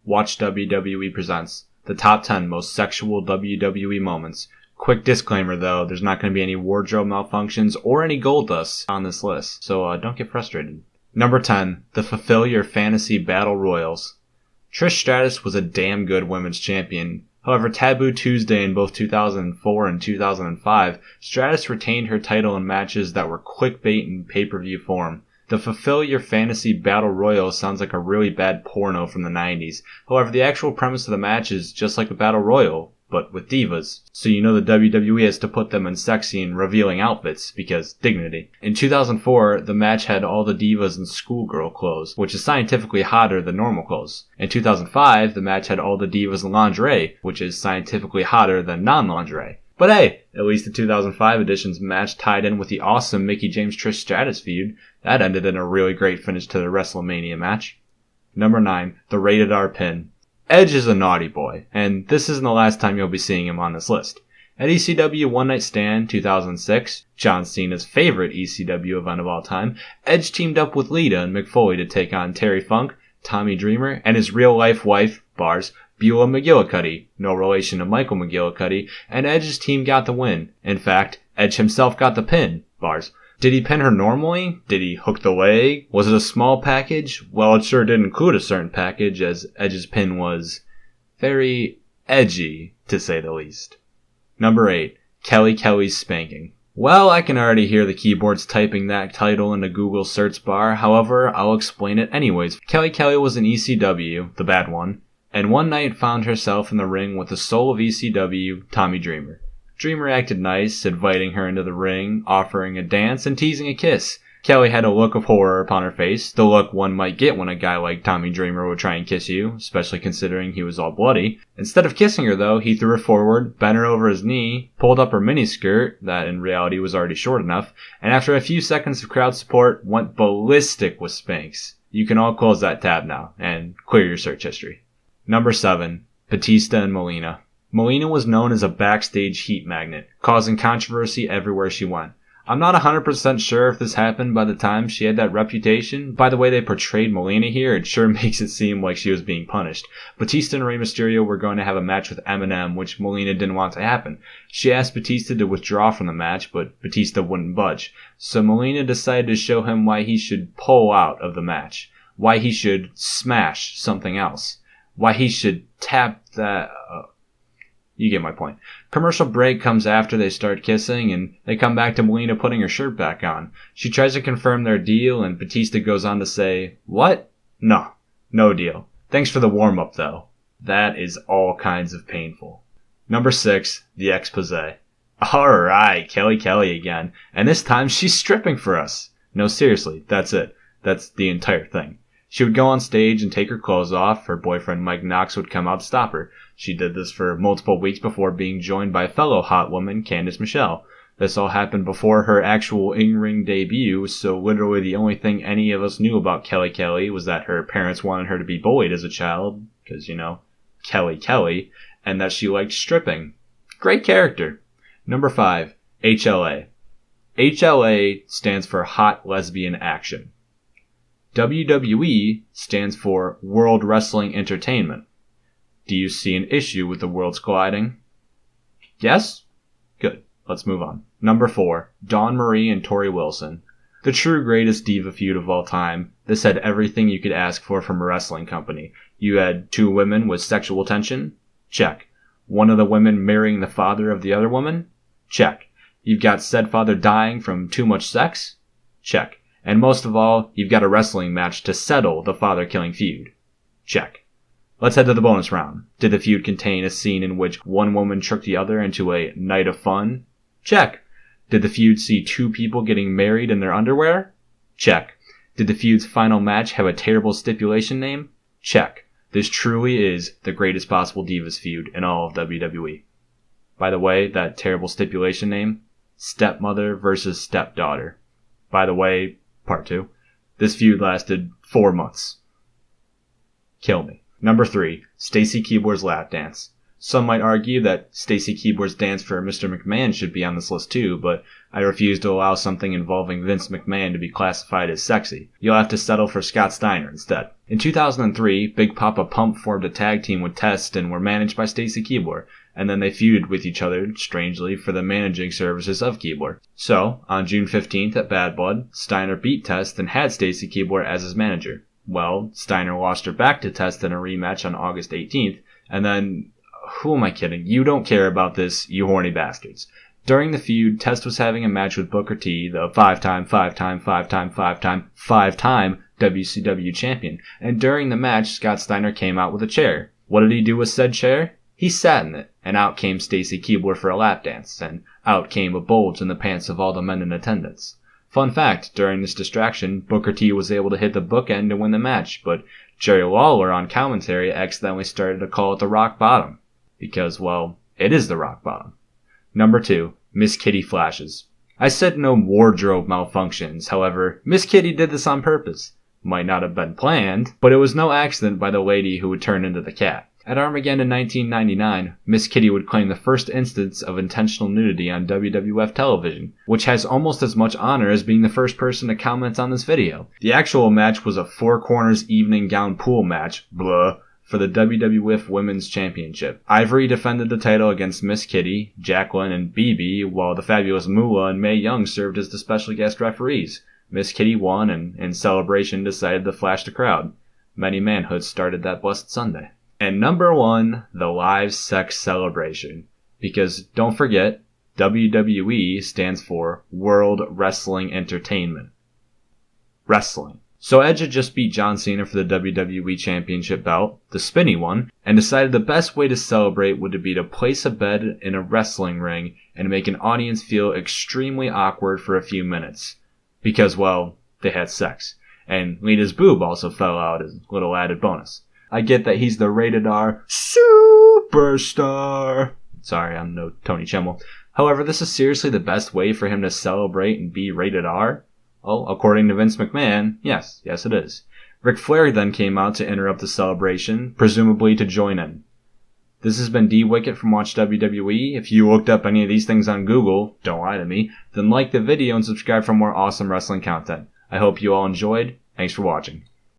Watch WWE presents the top 10 most sexual WWE moments. Quick disclaimer though, there's not going to be any wardrobe malfunctions or any gold dust on this list, so don't get frustrated. Number 10, the Fulfill Your Fantasy Battle Royals. Trish Stratus was a damn good women's champion. However, Taboo Tuesday in both 2004 and 2005, Stratus retained her title in matches that were clickbait in pay-per-view form. The Fulfill Your Fantasy Battle Royal sounds like a really bad porno from the 90s. However, the actual premise of the match is just like a Battle Royal, but with divas. So you know the WWE has to put them in sexy and revealing outfits, because dignity. In 2004, the match had all the divas in schoolgirl clothes, which is scientifically hotter than normal clothes. In 2005, the match had all the divas in lingerie, which is scientifically hotter than non-lingerie. But hey, at least the 2005 edition's match tied in with the awesome Mickie James-Trish Stratus feud. That ended in a really great finish to the WrestleMania match. Number 9, the Rated R pin. Edge is a naughty boy, and this isn't the last time you'll be seeing him on this list. At ECW One Night Stand 2006, John Cena's favorite ECW event of all time, Edge teamed up with Lita and Mick Foley to take on Terry Funk, Tommy Dreamer, and his real-life wife, Bars, Beulah McGillicuddy, no relation to Michael McGillicuddy, and Edge's team got the win. In fact, Edge himself got the pin, Bars. Did he pin her normally? Did he hook the leg? Was it a small package? Well, it sure did include a certain package, as Edge's pin was very edgy, to say the least. Number 8, Kelly Kelly's spanking. Well, I can already hear the keyboards typing that title in the Google search bar, however, I'll explain it anyways. Kelly Kelly was in ECW, the bad one, and one night found herself in the ring with the soul of ECW, Tommy Dreamer. Dreamer acted nice, inviting her into the ring, offering a dance, and teasing a kiss. Kelly had a look of horror upon her face, the look one might get when a guy like Tommy Dreamer would try and kiss you, especially considering he was all bloody. Instead of kissing her though, he threw her forward, bent her over his knee, pulled up her miniskirt, that in reality was already short enough, and after a few seconds of crowd support, went ballistic with spanks. You can all close that tab now, and clear your search history. Number 7, Batista and Melina. Melina was known as a backstage heat magnet, causing controversy everywhere she went. I'm not 100% sure if this happened by the time she had that reputation. By the way they portrayed Melina here, it sure makes it seem like she was being punished. Batista and Rey Mysterio were going to have a match with Eminem, which Melina didn't want to happen. She asked Batista to withdraw from the match, but Batista wouldn't budge. So Melina decided to show him why he should pull out of the match. Why he should smash something else. Why he should tap that... You get my point. Commercial break comes after they start kissing, and they come back to Melina putting her shirt back on. She tries to confirm their deal, and Batista goes on to say, "What? No deal. Thanks for the warm-up, though." That is all kinds of painful. Number 6, the Exposé. Alright, Kelly Kelly again, and this time she's stripping for us. No, seriously, that's it. That's the entire thing. She would go on stage and take her clothes off. Her boyfriend Mike Knox would come out to stop her. She did this for multiple weeks before being joined by fellow hot woman Candice Michelle. This all happened before her actual in-ring debut, so literally the only thing any of us knew about Kelly Kelly was that her parents wanted her to be bullied as a child, because, you know, Kelly Kelly, and that she liked stripping. Great character. Number 5, HLA. HLA stands for Hot Lesbian Action. WWE stands for World Wrestling Entertainment. Do you see an issue with the worlds colliding? Yes? Good. Let's move on. Number 4, Dawn Marie and Tori Wilson. The true greatest diva feud of all time. This had everything you could ask for from a wrestling company. You had 2 women with sexual tension? Check. One of the women marrying the father of the other woman? Check. You've got said father dying from too much sex? Check. And most of all, you've got a wrestling match to settle the father-killing feud. Check. Let's head to the bonus round. Did the feud contain a scene in which one woman tricked the other into a night of fun? Check. Did the feud see 2 people getting married in their underwear? Check. Did the feud's final match have a terrible stipulation name? Check. This truly is the greatest possible Divas feud in all of WWE. By the way, that terrible stipulation name? Stepmother versus stepdaughter. By the way, part 2. This feud lasted 4 months. Kill me. Number 3, Stacy Keibler's lap dance. Some might argue that Stacy Keibler's dance for Mr. McMahon should be on this list too, but I refuse to allow something involving Vince McMahon to be classified as sexy. You'll have to settle for Scott Steiner instead. In 2003, Big Papa Pump formed a tag team with Test and were managed by Stacy Keibler, and then they feuded with each other, strangely, for the managing services of Keibler. So, on June 15th at Bad Blood, Steiner beat Test and had Stacy Keibler as his manager. Well, Steiner lost her back to Test in a rematch on August 18th, and then... who am I kidding? You don't care about this, you horny bastards. During the feud, Test was having a match with Booker T, the five-time WCW champion, and during the match, Scott Steiner came out with a chair. What did he do with said chair? He sat in it, and out came Stacy Keibler for a lap dance, and out came a bulge in the pants of all the men in attendance. Fun fact, during this distraction, Booker T was able to hit the bookend to win the match, but Jerry Lawler on commentary accidentally started to call it the Rock Bottom. Because, well, it is the Rock Bottom. Number 2, Miss Kitty flashes. I said no wardrobe malfunctions, however, Miss Kitty did this on purpose. Might not have been planned, but it was no accident by the lady who would turn into the cat. At Armageddon in 1999, Miss Kitty would claim the first instance of intentional nudity on WWF television, which has almost as much honor as being the first person to comment on this video. The actual match was a Four Corners evening gown pool match, blah, for the WWF Women's Championship. Ivory defended the title against Miss Kitty, Jacqueline, and BB, while the fabulous Moolah and Mae Young served as the special guest referees. Miss Kitty won, and in celebration decided to flash the crowd. Many manhoods started that blessed Sunday. And number 1, the live sex celebration. Because, don't forget, WWE stands for World Wrestling Entertainment. Wrestling. So Edge had just beat John Cena for the WWE Championship belt, the spinny one, and decided the best way to celebrate would be to place a bed in a wrestling ring and make an audience feel extremely awkward for a few minutes. Because, well, they had sex. And Lita's boob also fell out as a little added bonus. I get that he's the rated R superstar. Sorry, I'm no Tony Chimel. However, this is seriously the best way for him to celebrate and be rated R? Well, according to Vince McMahon, yes it is. Ric Flair then came out to interrupt the celebration, presumably to join in. This has been D Wicket from Watch WWE. If you looked up any of these things on Google, don't lie to me, then like the video and subscribe for more awesome wrestling content. I hope you all enjoyed. Thanks for watching.